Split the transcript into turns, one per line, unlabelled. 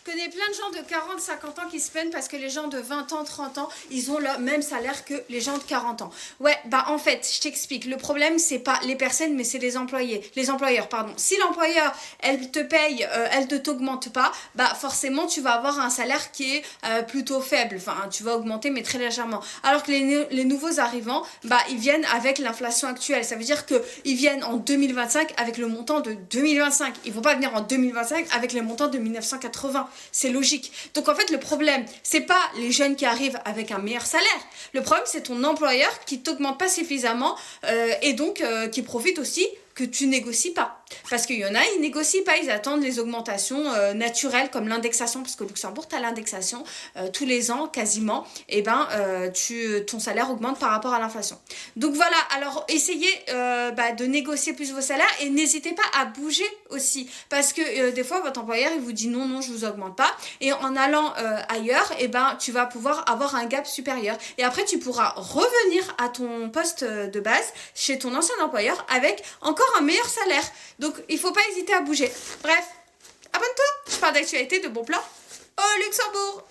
connais plein de gens de 40, 50 ans qui se plaignent parce que les gens de 20 ans, 30 ans, ils ont le même salaire que les gens de 40 ans. Ouais, bah en fait, je t'explique. Le problème, c'est pas les personnes, mais c'est les employés. Les employeurs, pardon. Si l'employeur, elle te paye, elle ne t'augmente pas, bah forcément, tu vas avoir un salaire qui est plutôt faible. Enfin, tu vas augmenter, mais très légèrement. Alors que les nouveaux arrivants, bah ils viennent avec l'inflation actuelle. Ça veut dire qu'ils viennent en 2025 avec le montant de 2025. Ils vont pas venir en 2025 avec les montants de 1980. C'est logique. Donc en fait, le problème, c'est pas les jeunes qui arrivent avec un meilleur salaire. Le problème, c'est ton employeur qui t'augmente pas suffisamment et donc qui profite aussi que tu négocies pas. Parce qu'il y en a, ils négocient pas, ils attendent les augmentations naturelles comme l'indexation, parce qu'au Luxembourg, tu as l'indexation tous les ans quasiment, et ben ton salaire augmente par rapport à l'inflation. Donc voilà, alors essayez de négocier plus vos salaires et n'hésitez pas à bouger aussi, parce que des fois votre employeur il vous dit non, non, je vous augmente pas, et en allant ailleurs, et ben tu vas pouvoir avoir un gap supérieur. Et après, tu pourras revenir à ton poste de base chez ton ancien employeur avec encore un meilleur salaire. Donc, il ne faut pas hésiter à bouger. Bref, abonne-toi, je parle d'actualité, de bons plans au Luxembourg.